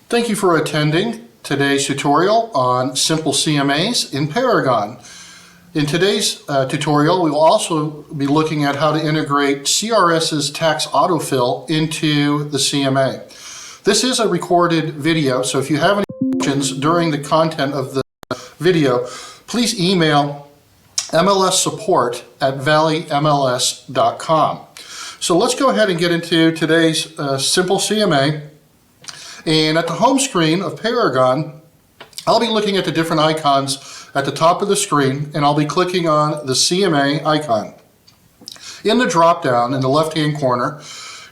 Thank you for attending today's tutorial on simple CMAs in Paragon. In today's tutorial, we will also be looking at how to integrate CRS's tax autofill into the CMA. This is a recorded video, so if you have any questions during the content of the video, please email mlssupport@valleymls.com. So let's go ahead and get into today's simple CMA. And at the home screen of Paragon, I'll be looking at the different icons at the top of the screen, and I'll be clicking on the CMA icon. In the drop-down in the left-hand corner,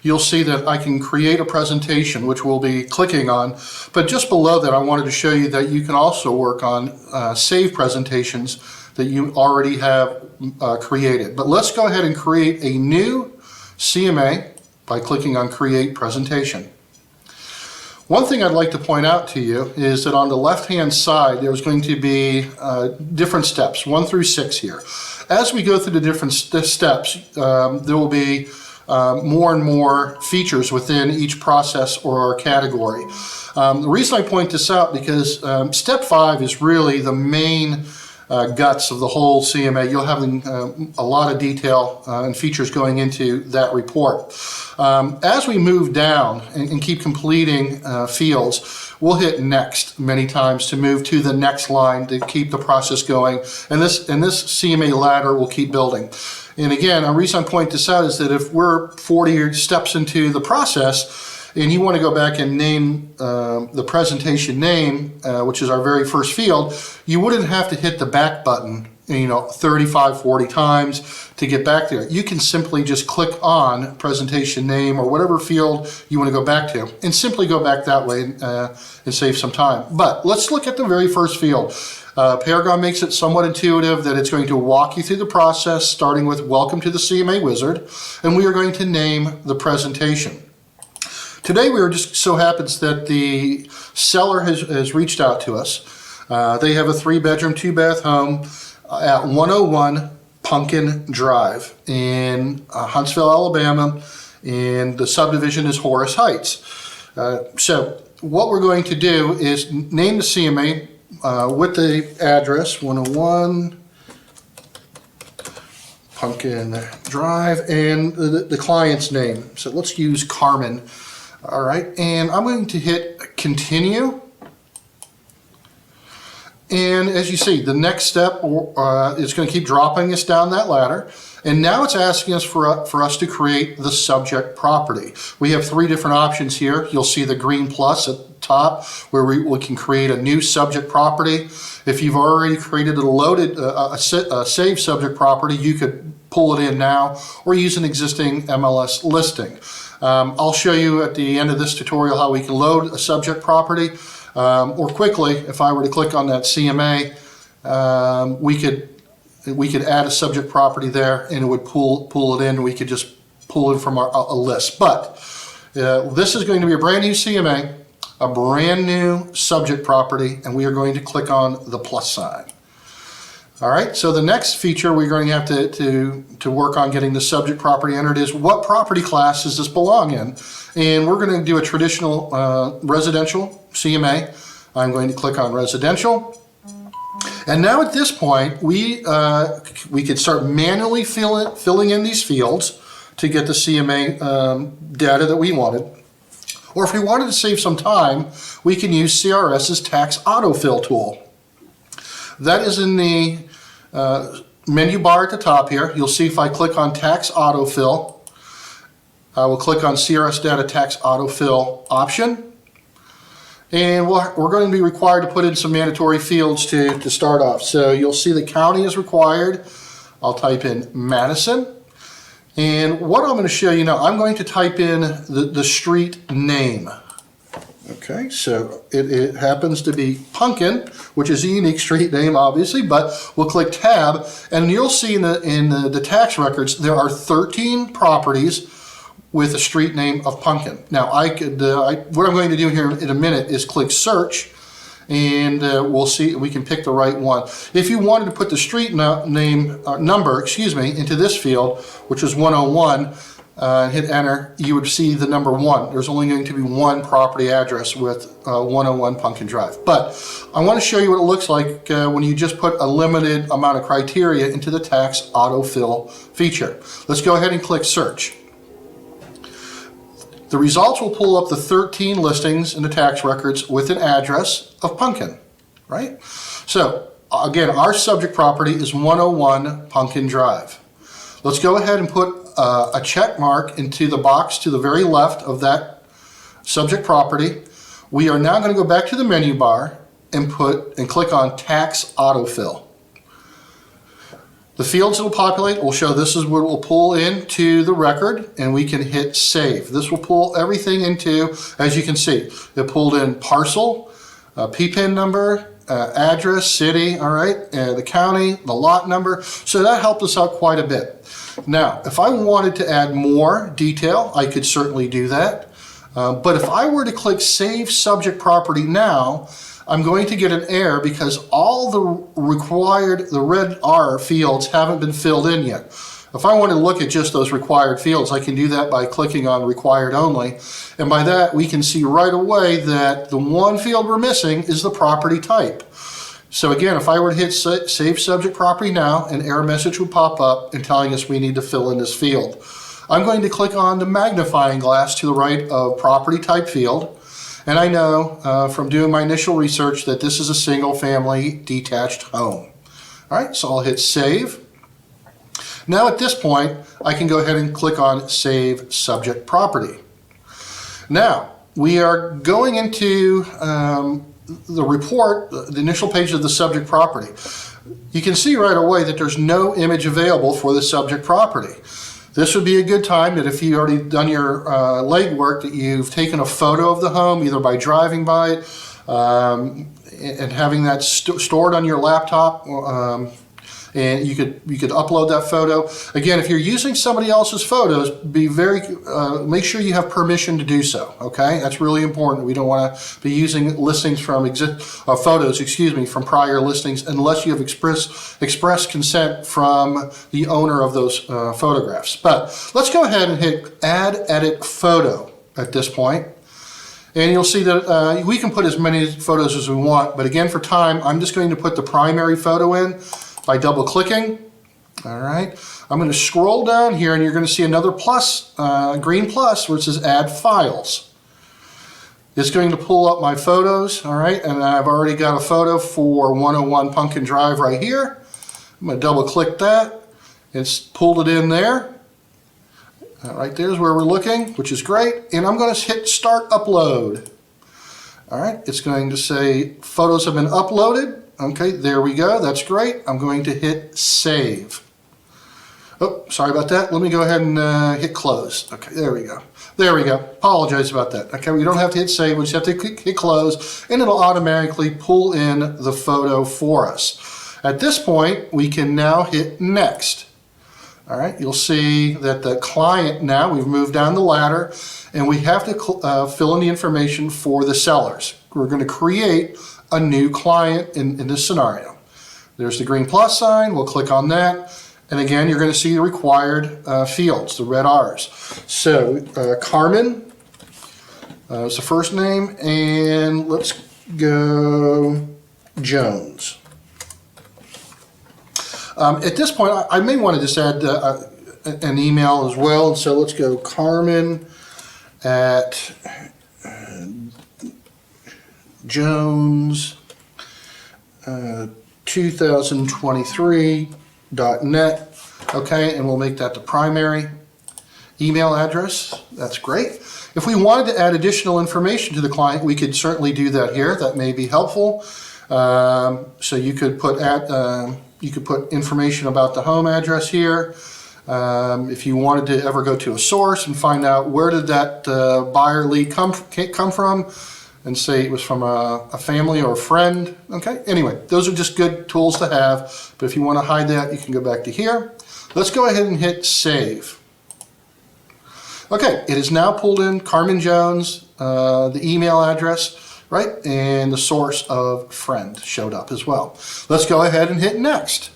you'll see that I can create a presentation, which we'll be clicking on. But just below that, I wanted to show you that you can also work on save presentations that you already have created. But let's go ahead and create a new CMA by clicking on Create Presentation. One thing I'd like to point out to you is that on the left-hand side, there's going to be different steps, 1 through 6 here. As we go through the different steps, there will be more and more features within each process or category. The reason I point this out because step 5 is really the main guts of the whole CMA. You'll have a lot of detail and features going into that report. As we move down and keep completing fields, we'll hit next many times to move to the next line to keep the process going, and this CMA ladder will keep building. And again, the reason I point this out is that if we're 40 steps into the process and you want to go back and name the presentation name, which is our very first field, you wouldn't have to hit the back button 35, 40 times to get back there. You can simply just click on presentation name or whatever field you want to go back to and simply go back that way and save some time. But let's look at the very first field. Paragon makes it somewhat intuitive that it's going to walk you through the process, starting with Welcome to the CMA Wizard, and we are going to name the presentation. Today we are just so happens that the seller has reached out to us. They have a 3-bedroom, 2-bath home at 101 Pumpkin Drive in Huntsville, Alabama, and the subdivision is Horace Heights. So what we're going to do is name the CMA with the address 101 Pumpkin Drive and the client's name. So let's use Carmen. All right, and I'm going to hit continue. And as you see, the next step is going to keep dropping us down that ladder. And now it's asking us for us to create the subject property. We have 3 different options here. You'll see the green plus at the top where we can create a new subject property. If you've already created a saved subject property, you could pull it in now or use an existing MLS listing. I'll show you at the end of this tutorial how we can load a subject property. Or quickly, if I were to click on that CMA, we could add a subject property there and it would pull it in. We could just pull it from a list. But this is going to be a brand new CMA, a brand new subject property, and we are going to click on the plus sign. All right, so the next feature we're going to have to work on getting the subject property entered is what property class does this belong in? And we're going to do a traditional residential CMA. I'm going to click on residential. And now at this point, we could start manually filling in these fields to get the CMA data that we wanted. Or if we wanted to save some time, we can use CRS's tax autofill tool. That is in the menu bar at the top here. You'll see if I click on tax autofill, I will click on CRS data tax autofill option. And we're going to be required to put in some mandatory fields to start off. So you'll see the county is required. I'll type in Madison. And what I'm going to show you now, I'm going to type in the street name. Okay, so it happens to be Pumpkin, which is a unique street name, obviously, but we'll click Tab, and you'll see in the tax records there are 13 properties with a street name of Pumpkin. Now, what I'm going to do here in a minute is click Search, and we'll see we can pick the right one. If you wanted to put the street number into this field, which is 101, hit enter, you would see the number 1. There's only going to be one property address with 101 Pumpkin Drive. But I want to show you what it looks like when you just put a limited amount of criteria into the tax autofill feature. Let's go ahead and click search. The results will pull up the 13 listings in the tax records with an address of Pumpkin, right? So again, our subject property is 101 Pumpkin Drive. Let's go ahead and put a check mark into the box to the very left of that subject property. We are now going to go back to the menu bar and click on Tax Autofill. The fields that will populate will show this is what it will pull into the record, and we can hit save. This will pull everything into, as you can see, it pulled in parcel, PPIN number, address, city, all right, the county, the lot number. So that helped us out quite a bit. Now, if I wanted to add more detail, I could certainly do that. But if I were to click Save Subject Property Now, I'm going to get an error because all the red R fields haven't been filled in yet. If I want to look at just those required fields, I can do that by clicking on Required Only. And by that, we can see right away that the one field we're missing is the property type. So again, if I were to hit Save Subject Property Now, an error message would pop up and telling us we need to fill in this field. I'm going to click on the magnifying glass to the right of Property Type field. And I know from doing my initial research that this is a single-family detached home. All right, so I'll hit Save. Now at this point, I can go ahead and click on Save Subject Property. Now, we are going into the report, the initial page of the subject property. You can see right away that there's no image available for the subject property. This would be a good time that if you've already done your legwork, that you've taken a photo of the home, either by driving by it and having that stored on your laptop, and you could upload that photo. Again, if you're using somebody else's photos, make sure you have permission to do so. Okay, that's really important. We don't want to be using listings from photos, from prior listings unless you have express consent from the owner of those photographs. But let's go ahead and hit Add Edit Photo at this point. And you'll see that we can put as many photos as we want, but again, for time, I'm just going to put the primary photo in by double clicking. All right, I'm going to scroll down here and you're going to see another plus, green plus, where it says Add Files. It's going to pull up my photos, all right, and I've already got a photo for 101 Pumpkin Drive right here. I'm going to double click that. It's pulled it in there. Right there's where we're looking, which is great. And I'm going to hit Start Upload. All right, it's going to say photos have been uploaded. Okay, there we go. That's great. I'm going to hit Save. Oh, sorry about that. Let me go ahead and hit Close. Okay, there we go. There we go. Apologize about that. Okay, we don't have to hit Save. We just have to hit Close, and it'll automatically pull in the photo for us. At this point, we can now hit Next. All right, you'll see that the client now, we've moved down the ladder, and we have to fill in the information for the sellers. We're going to create a new client in this scenario. There's the green plus sign. We'll click on that. And again, you're going to see the required fields, the red R's. So Carmen is the first name, and let's go Jones. At this point, I may want to just add an email as well. So let's go Carmen at Jones 2023.net. Okay, and we'll make that the primary email address. That's great. If we wanted to add additional information to the client, we could certainly do that here. That may be helpful. So you could put information about the home address here. If you wanted to ever go to a source and find out where did that buyer lead come from, and say it was from a family or a friend. Okay, anyway, those are just good tools to have, but if you want to hide that, you can go back to here. Let's go ahead and hit Save. Okay, it is now pulled in Carmen Jones, the email address, right, and the source of friend showed up as well. Let's go ahead and hit Next.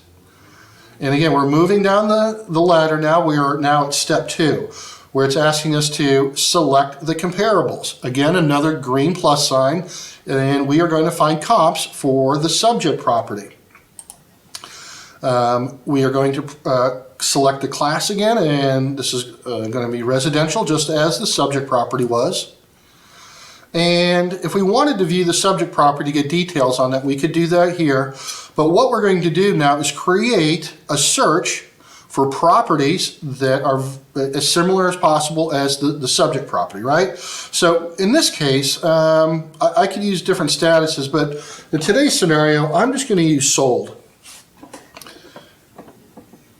And again, we're moving down the ladder now. We are now at step 2. where it's asking us to select the comparables. Again, another green plus sign, and we are going to find comps for the subject property. We are going to select the class again, and this is going to be residential, just as the subject property was. And if we wanted to view the subject property to get details on that, we could do that here. But what we're going to do now is create a search for properties that are as similar as possible as the subject property, right? So in this case, I could use different statuses, but in today's scenario, I'm just going to use sold.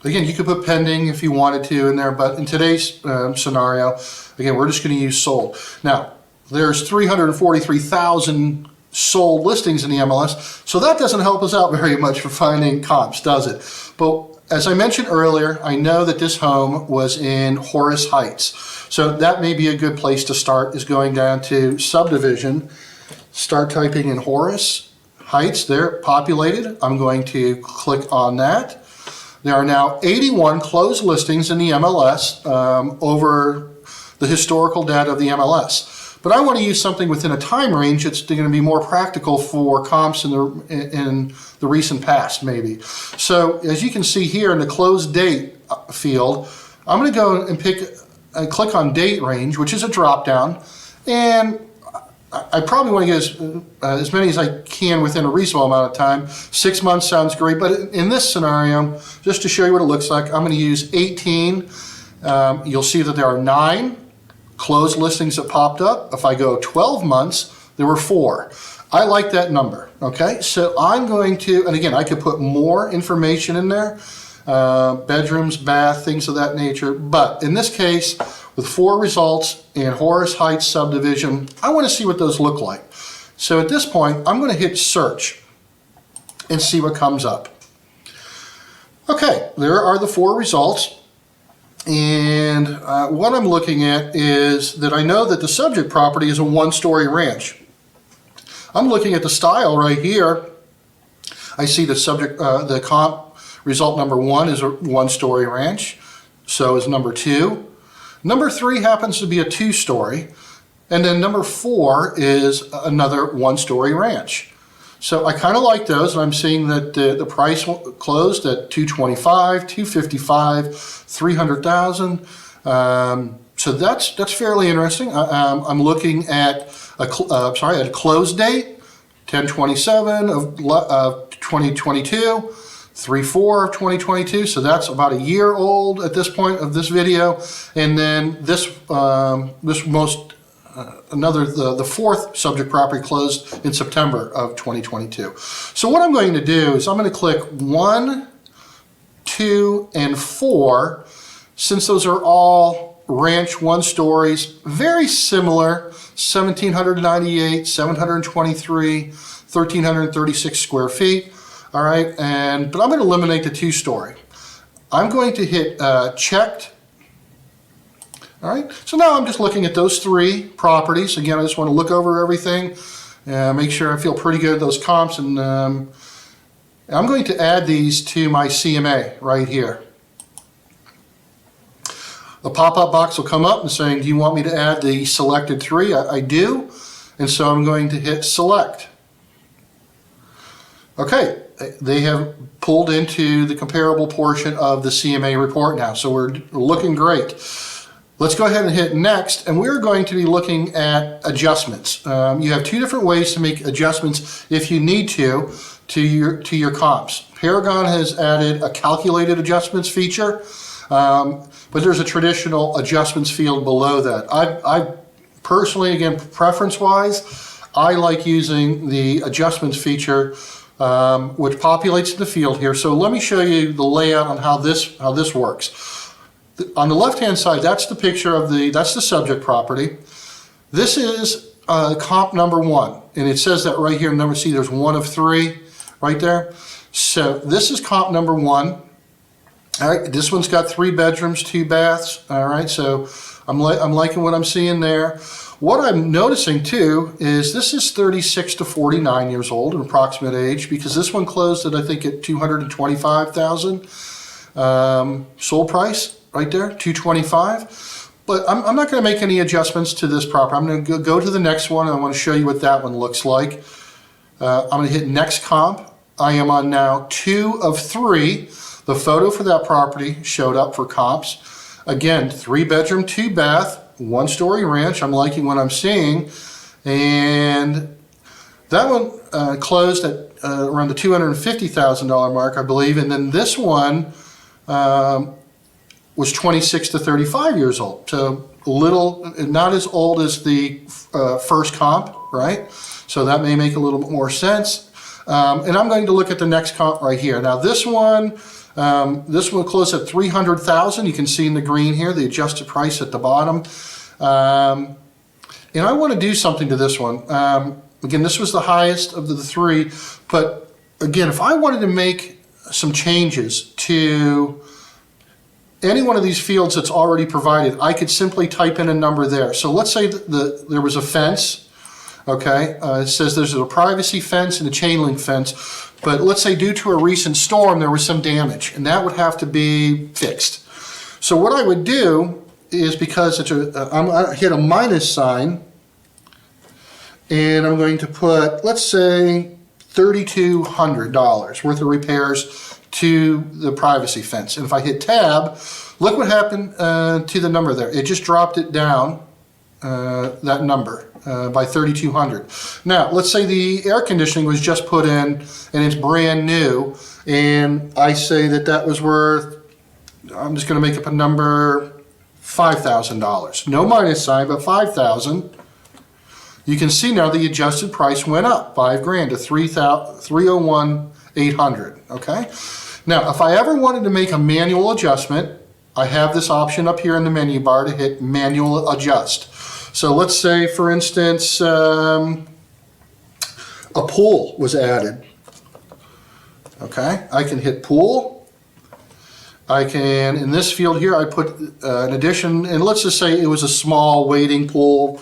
Again, you could put pending if you wanted to in there, but in today's scenario, again, we're just going to use sold. Now, there's 343,000 sold listings in the MLS, so that doesn't help us out very much for finding comps, does it? But as I mentioned earlier, I know that this home was in Horace Heights, so that may be a good place to start, is going down to subdivision, start typing in Horace Heights. They're populated. I'm going to click on that. There are now 81 closed listings in the MLS over the historical data of the MLS. But I want to use something within a time range that's going to be more practical for comps in the recent past, maybe. So as you can see here in the closed date field, I'm going to go and click on date range, which is a drop down, and I probably want to get as many as I can within a reasonable amount of time. 6 months sounds great, but in this scenario, just to show you what it looks like, I'm going to use 18. You'll see that there are 9 closed listings that popped up. If I go 12 months, there were 4. I like that number, okay? So I'm going to, and again, I could put more information in there, bedrooms, bath, things of that nature, but in this case, with 4 results in Horace Heights subdivision, I want to see what those look like. So at this point, I'm going to hit search and see what comes up. Okay, there are the 4 results. And what I'm looking at is that I know that the subject property is a 1-story ranch. I'm looking at the style right here. I see the comp result number 1 is a 1-story ranch. So is number 2. Number 3 happens to be a 2-story. And then number 4 is another 1-story ranch. So I kind of like those, and I'm seeing that the price closed at $225, $255, $300,000. So that's fairly interesting. I'm looking at a close date, 10/27 of 2022, 3/4 of 2022. So that's about a year old at this point of this video. And then the 4th subject property closed in September of 2022. So what I'm going to do is I'm going to click 1, 2, and 4, since those are all ranch 1 stories, very similar, 1,798, 723, 1,336 square feet. All right, but I'm going to eliminate the 2-story. I'm going to hit checked. All right, so now I'm just looking at those 3 properties. Again, I just want to look over everything, make sure I feel pretty good at those comps, and I'm going to add these to my CMA right here. The pop-up box will come up and saying, do you want me to add the selected 3? I do, and so I'm going to hit select. Okay, they have pulled into the comparable portion of the CMA report now, so we're looking great. Let's go ahead and hit next, and we're going to be looking at adjustments. You have 2 different ways to make adjustments if you need to your comps. Paragon has added a calculated adjustments feature, but there's a traditional adjustments field below that. I personally, again, preference-wise, I like using the adjustments feature, which populates the field here. So let me show you the layout on how this works. On the left-hand side, that's the picture of that's the subject property. This is comp number 1, and it says that right here. Number C, there's 1 of 3 right there. So this is comp number 1. All right, this one's got 3 bedrooms, 2 baths. All right, so I'm liking what I'm seeing there. What I'm noticing too is this is 36 to 49 years old, an approximate age, because this one closed at, I think, at $225,000 sold price. Right there, $225,000. but I'm not going to make any adjustments to this property. I'm going to go to the next one, and I want to show you what that one looks like. I'm going to hit Next Comp. I am on now 2 of 3. The photo for that property showed up for comps. Again, 3-bedroom, 2-bath, 1-story ranch. I'm liking what I'm seeing. And that one closed at around the $250,000 mark, I believe. And then this one was 26 to 35 years old. So a little, not as old as the first comp, right? So that may make a little bit more sense. And I'm going to look at the next comp right here. Now this one closed at $300,000. You can see in the green here, the adjusted price at the bottom. And I want to do something to this one. Again, this was the highest of the 3, but again, if I wanted to make some changes to any one of these fields that's already provided, I could simply type in a number there. So let's say there was a fence, okay? It says there's a privacy fence and a chain link fence, but let's say due to a recent storm there was some damage, and that would have to be fixed. So what I would do is, because it's I hit a minus sign, and I'm going to put, let's say, $3,200 worth of repairs to the privacy fence. And if I hit tab, look what happened to the number there. It just dropped it down, that number, by $3,200. Now, let's say the air conditioning was just put in and it's brand new, and I say that that was worth, I'm just going to make up a number, $5,000. No minus sign, but $5,000. You can see now the adjusted price went up $5,000 to $301,800. Okay. Now, if I ever wanted to make a manual adjustment, I have this option up here in the menu bar to hit Manual Adjust. So let's say, for instance, a pool was added. Okay, I can hit Pool. I can, in this field here, I put an addition, and let's just say it was a small wading pool,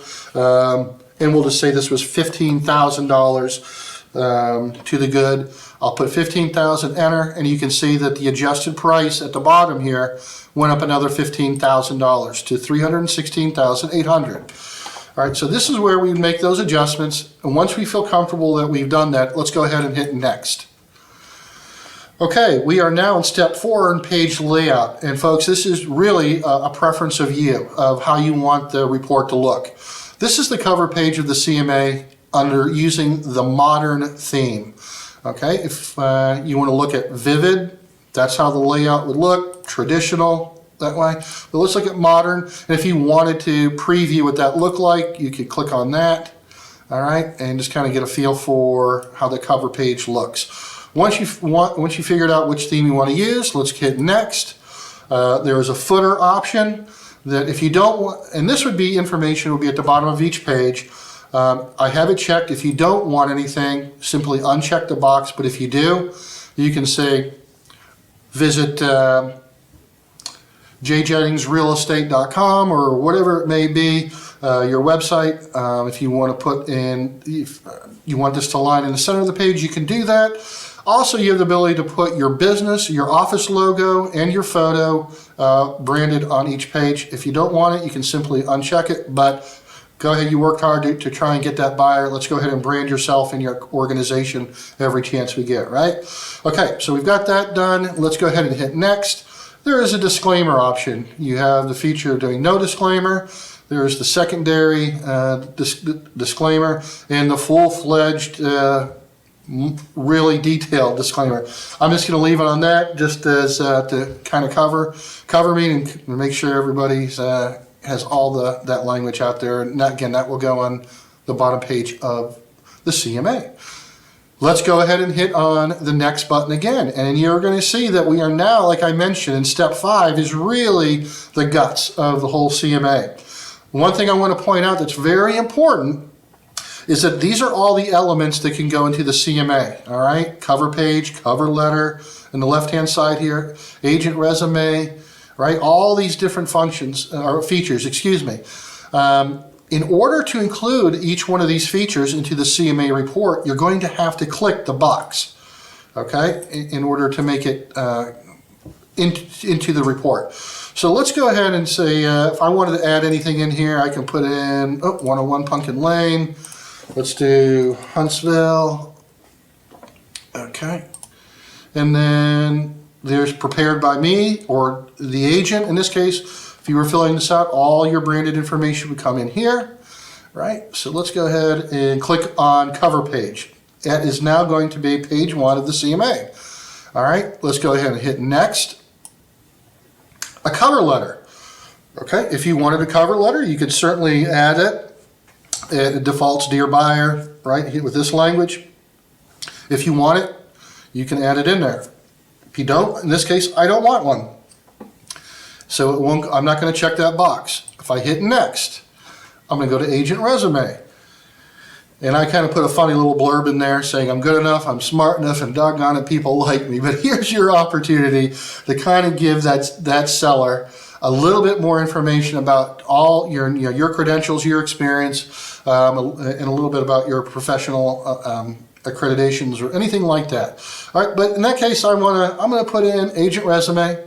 and we'll just say this was $15,000 to the good. I'll put 15,000, enter, and you can see that the adjusted price at the bottom here went up another $15,000 to $316,800. All right, so this is where we make those adjustments, and once we feel comfortable that we've done that, let's go ahead and hit Next. Okay, we are now in step 4 in page layout. And folks, this is really a preference of you, of how you want the report to look. This is the cover page of the CMA under using the modern theme. Okay, if you want to look at vivid, that's how the layout would look, traditional, that way. But let's look at modern. And if you wanted to preview what that looked like, you could click on that, all right, and just kind of get a feel for how the cover page looks. Once you figured out which theme you want to use, let's hit Next. There is a footer option that if you don't want, and this would be information will be at the bottom of each page. I have it checked. If you don't want anything, simply uncheck the box. But if you do, you can say visit jjenningsrealestate.com or whatever it may be, your website. If you want to put in, if you want this to line in the center of the page, you can do that. Also, you have the ability to put your business, your office logo, and your photo branded on each page. If you don't want it, you can simply uncheck it, but go ahead, you worked hard to try and get that buyer. Let's go ahead and brand yourself and your organization every chance we get, right? Okay, so we've got that done. Let's go ahead and hit Next. There is a disclaimer option. You have the feature of doing no disclaimer. There is the secondary disclaimer and the full-fledged really detailed disclaimer. I'm just going to leave it on that just as to kind of cover me and make sure everybody has all that language out there. And that, again, that will go on the bottom page of the CMA. Let's go ahead and hit on the Next button again. And you're going to see that we are now, like I mentioned, in step 5 is really the guts of the whole CMA. One thing I want to point out that's very important is that these are all the elements that can go into the CMA, all right? Cover page, cover letter, and the left-hand side here, agent resume, right? All these different functions, or features, excuse me. In order to include each one of these features into the CMA report, you're going to have to click the box, okay? In order to make it into the report. So let's go ahead and say, if I wanted to add anything in here, I can put in 101 Pumpkin Lane. Let's do Huntsville. Okay. And then there's prepared by me or the agent. In this case, if you were filling this out, all your branded information would come in here, right? So let's go ahead and click on cover page. That is now going to be page 1 of the CMA. All right, let's go ahead and hit next. A cover letter. Okay, if you wanted a cover letter, you could certainly add it. It defaults Dear Buyer, right, with this language. If you want it, you can add it in there. If you don't, in this case, I don't want one. So it won't, I'm not going to check that box. If I hit next, I'm going to go to Agent Resume. And I kind of put a funny little blurb in there saying I'm good enough, I'm smart enough, and doggone it, people like me. But here's your opportunity to kind of give that seller a little bit more information about all your credentials, your experience, and a little bit about your professional accreditations or anything like that. All right, but in that case, I'm gonna put in Agent Resume.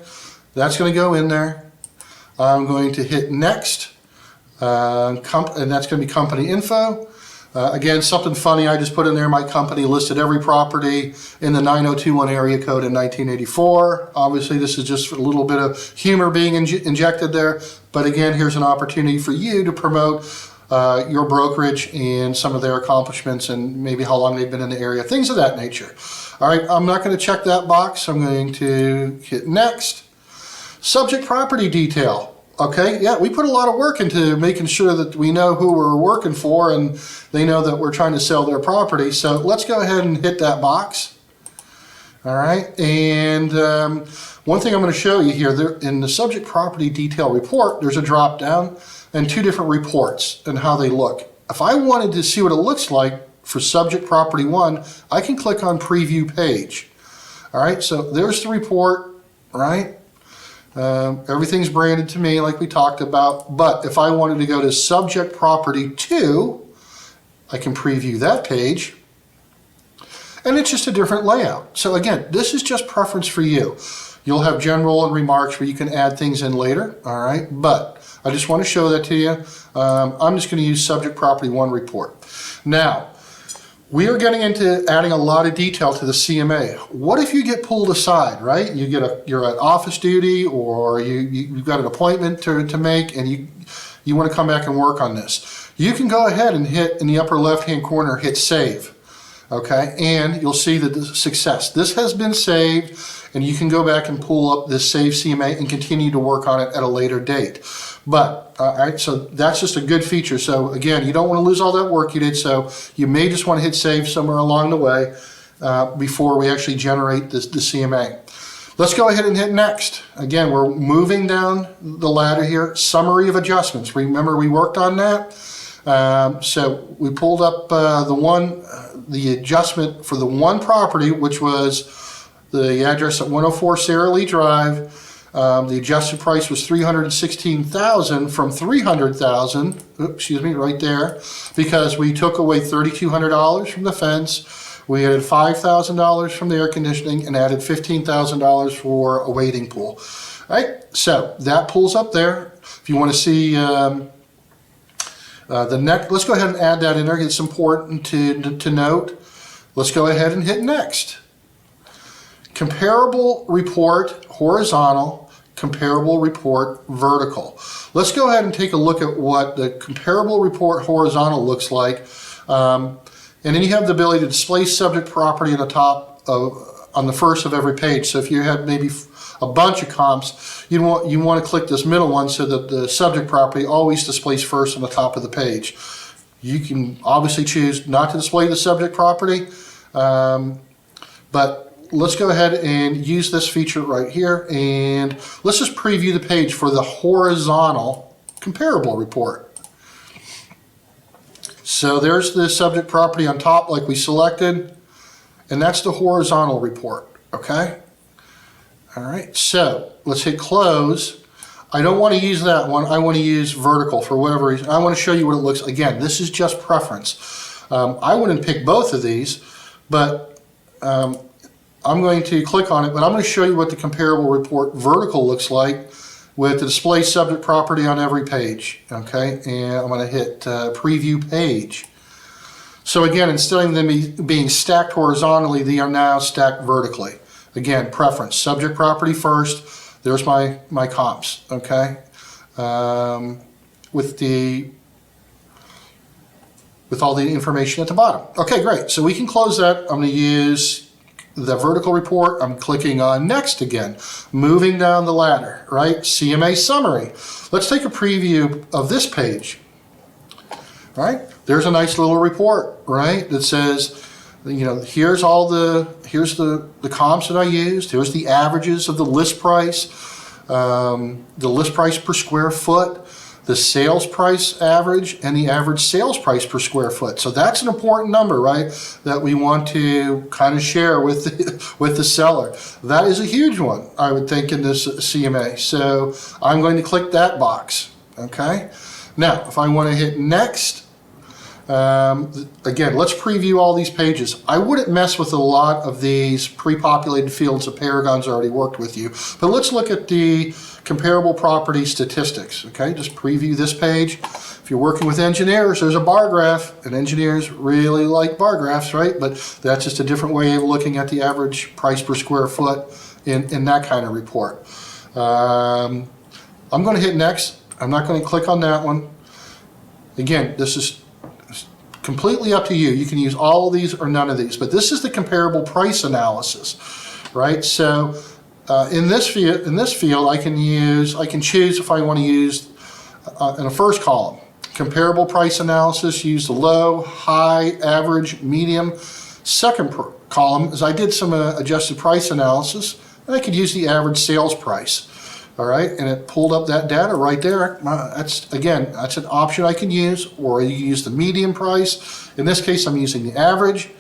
That's going to go in there. I'm going to hit next, and that's going to be company info. Again, something funny I just put in there, my company listed every property in the 9021 area code in 1984. Obviously, this is just a little bit of humor being injected there. But again, here's an opportunity for you to promote your brokerage and some of their accomplishments and maybe how long they've been in the area, things of that nature. All right, I'm not going to check that box. I'm going to hit next. Subject property detail. Okay, yeah, we put a lot of work into making sure that we know who we're working for and they know that we're trying to sell their property. So let's go ahead and hit that box. All right, and one thing I'm going to show you here, there, in the subject property detail report, there's a drop down and 2 different reports and how they look. If I wanted to see what it looks like for subject property 1, I can click on preview page. All right, so there's the report, right? Everything's branded to me like we talked about, but if I wanted to go to subject property 2, I can preview that page, and it's just a different layout. So again, this is just preference for you. You'll have general and remarks where you can add things in later, all right, but I just want to show that to you. I'm just going to use subject property 1 report. Now, we are getting into adding a lot of detail to the CMA. What if you get pulled aside, right? You're at office duty, or you've got an appointment to make, and you want to come back and work on this. You can go ahead and hit in the upper left-hand corner, hit save, okay? And you'll see that the success. This has been saved, and you can go back and pull up this save CMA and continue to work on it at a later date. But, all right, so that's just a good feature. So again, you don't want to lose all that work you did, so you may just want to hit save somewhere along the way before we actually generate the CMA. Let's go ahead and hit next. Again, we're moving down the ladder here. Summary of adjustments. Remember we worked on that? So we pulled up the adjustment for the 1 property, which was the address at 104 Sarah Lee Drive. The adjusted price was $316,000 from $300,000. Excuse me, right there, because we took away $3,200 from the fence. We added $5,000 from the air conditioning and added $15,000 for a wading pool. All right, so that pulls up there. If you want to see the next, let's go ahead and add that in there. It's important to note. Let's go ahead and hit next. Comparable report horizontal, comparable report vertical. Let's go ahead and take a look at what the comparable report horizontal looks like. And then you have the ability to display subject property on the top on the first of every page. So if you had maybe a bunch of comps, you want to click this middle one so that the subject property always displays first on the top of the page. You can obviously choose not to display the subject property, but let's go ahead and use this feature right here, and let's just preview the page for the horizontal comparable report. So there's the subject property on top like we selected, and that's the horizontal report, okay? All right, so let's hit close. I don't want to use that one. I want to use vertical for whatever reason. I want to show you what it looks like. Again, this is just preference. I wouldn't pick both of these, but I'm going to click on it, but I'm going to show you what the comparable report vertical looks like with the display subject property on every page. Okay, and I'm going to hit preview page. So again, instead of them being stacked horizontally, they are now stacked vertically. Again, preference, subject property first. There's my comps, okay? With all the information at the bottom. Okay, great. So we can close that. I'm going to use the vertical report. I'm clicking on next again, moving down the ladder, right? CMA summary. Let's take a preview of this page. All right, there's a nice little report, right, that says, you know, here's the comps that I used. Here's the averages of the list price per square foot, the sales price average, and the average sales price per square foot. So that's an important number, right, that we want to kind of share with the seller. That is a huge one, I would think, in this CMA. So I'm going to click that box, okay? Now, if I want to hit next, again, let's preview all these pages. I wouldn't mess with a lot of these pre-populated fields that Paragon's already worked with you, but let's look at the comparable property statistics, okay? Just preview this page. If you're working with engineers, there's a bar graph, and engineers really like bar graphs, right? But that's just a different way of looking at the average price per square foot in that kind of report. I'm going to hit next. I'm not going to click on that one. Again, this is completely up to you. You can use all of these or none of these, but this is the comparable price analysis, right? So in this field, I can choose if I want to use in a first column comparable price analysis. Use the low, high, average, medium. Second column is I did some adjusted price analysis, and I could use the average sales price. All right, and it pulled up that data right there. That's an option I can use, or you use the median price. In this case, I'm using the average.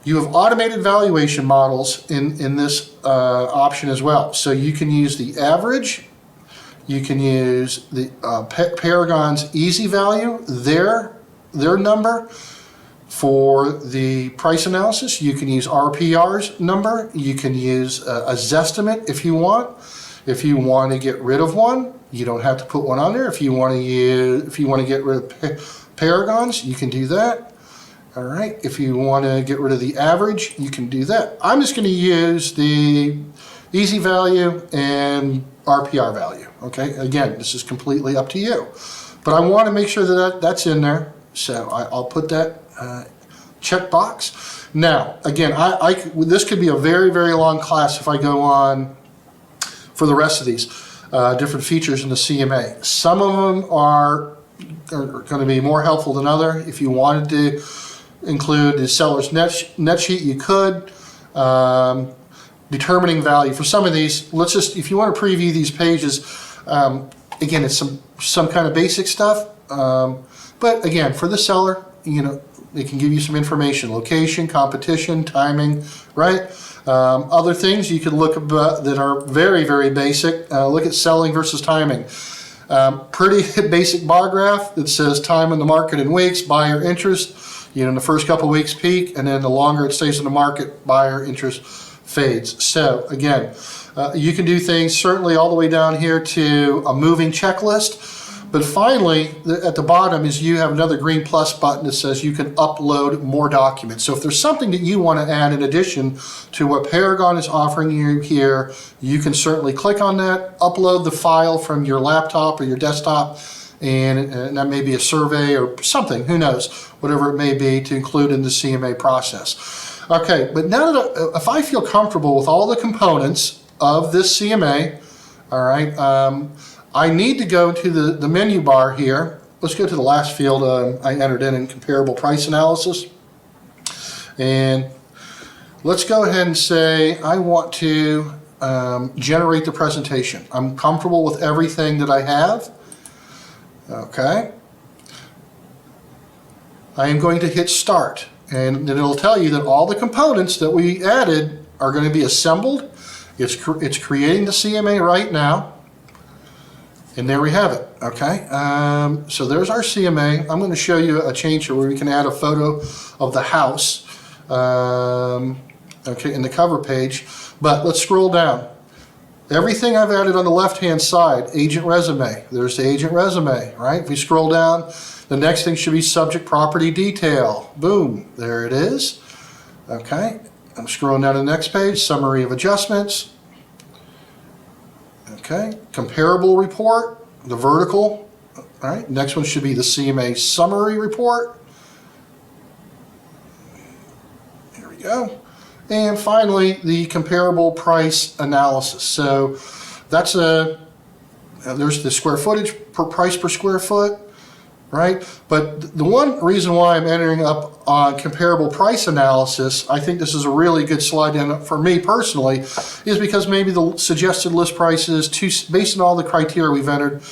You have automated valuation models in this option as well. So you can use the average. You can use the Paragon's easy value, their number. For the price analysis, you can use RPR's number. You can use a Zestimate if you want. If you want to get rid of one, you don't have to put one on there. If you want to get rid of Paragons, you can do that. All right. If you want to get rid of the average, you can do that. I'm just going to use the easy value and RPR value. Okay. Again, this is completely up to you, but I want to make sure that that's in there. So I'll put that check box. Now, again, this could be a very, very long class if I go on for the rest of these different features in the CMA. Some of them are going to be more helpful than other. If you wanted to include the seller's net sheet, you could. Determining value. For some of these, if you want to preview these pages, again, it's some kind of basic stuff. But again, for the seller, you know, they can give you some information: location, competition, timing, right? Other things you can look at that are very, very basic. Look at selling versus timing. Pretty basic bar graph that says time in the market in weeks, buyer interest. You know, in the first couple weeks peak, and then the longer it stays in the market, buyer interest fades. So again, you can do things certainly all the way down here to a moving checklist. But finally, at the bottom is you have another green plus button that says you can upload more documents. So if there's something that you want to add in addition to what Paragon is offering you here, you can certainly click on that, upload the file from your laptop or your desktop, and that may be a survey or something, who knows, whatever it may be, to include in the CMA process. Okay, but now that if I feel comfortable with all the components of this CMA, all right, I need to go to the menu bar here. Let's go to the last field I entered in comparable price analysis. And let's go ahead and say I want to generate the presentation. I'm comfortable with everything that I have. Okay. I am going to hit start. And then it'll tell you that all the components that we added are going to be assembled. It's creating the CMA right now. And there we have it, okay? So there's our CMA. I'm going to show you a change here where we can add a photo of the house Okay, in the cover page. But let's scroll down. Everything I've added on the left-hand side, agent resume. There's the agent resume, right? If we scroll down, the next thing should be subject property detail. Boom, there it is. Okay, I'm scrolling down to the next page, summary of adjustments. Okay, comparable report, the vertical. All right, next one should be the CMA summary report. Here we go. And finally, the comparable price analysis. So that's there's the square footage per price per square foot, right? But the one reason why I'm entering up on comparable price analysis, I think this is a really good slide in for me personally, is because maybe the suggested list price is, based on all the criteria we've entered,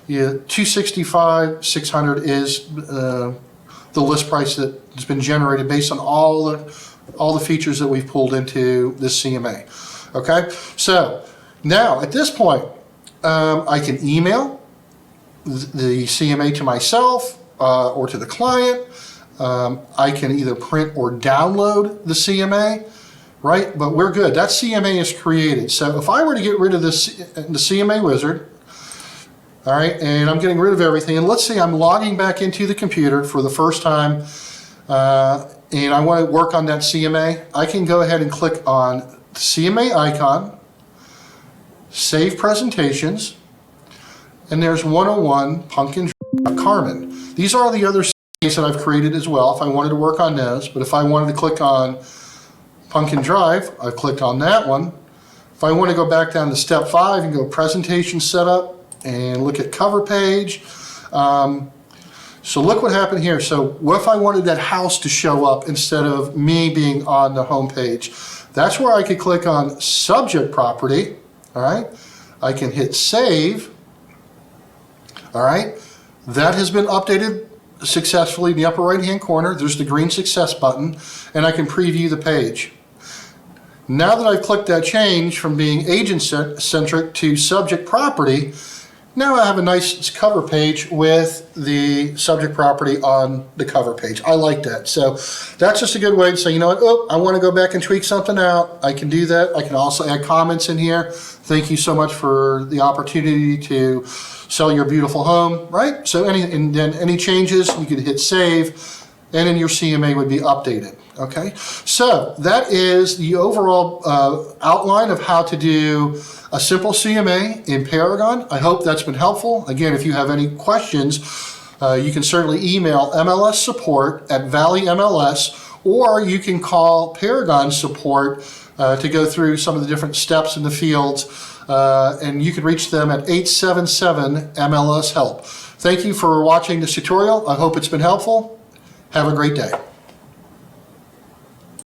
$265, $600 is the list price that has been generated based on all the features that we've pulled into this CMA. Okay, so now at this point, I can email the CMA to myself or to the client. I can either print or download the CMA, right? But we're good. That CMA is created. So if I were to get rid of this, the CMA wizard, all right, and I'm getting rid of everything, and let's say I'm logging back into the computer for the first time, and I want to work on that CMA, I can go ahead and click on the CMA icon, Save Presentations, and there's 101 Pumpkin Carmen. These are the other CMAs that I've created as well if I wanted to work on those, but if I wanted to click on Pumpkin Drive, I've clicked on that one. If I want to go back down to step 5 and go Presentation Setup and look at cover page, so look what happened here. So what if I wanted that house to show up instead of me being on the home page? That's where I could click on subject property, all right? I can hit save, all right? That has been updated successfully in the upper right-hand corner. There's the green success button, and I can preview the page. Now that I've clicked that change from being agent-centric to subject property, now I have a nice cover page with the subject property on the cover page. I like that. So that's just a good way to say, you know what, oh, I want to go back and tweak something out. I can do that. I can also add comments in here. Thank you so much for the opportunity to sell your beautiful home, right? So any changes, you could hit save, and then your CMA would be updated. Okay, so that is the overall outline of how to do a simple CMA in Paragon. I hope that's been helpful. Again, if you have any questions, you can certainly email MLS support at Valley MLS, or you can call Paragon support to go through some of the different steps in the fields, and you can reach them at 877 MLS help. Thank you for watching this tutorial. I hope it's been helpful. Have a great day.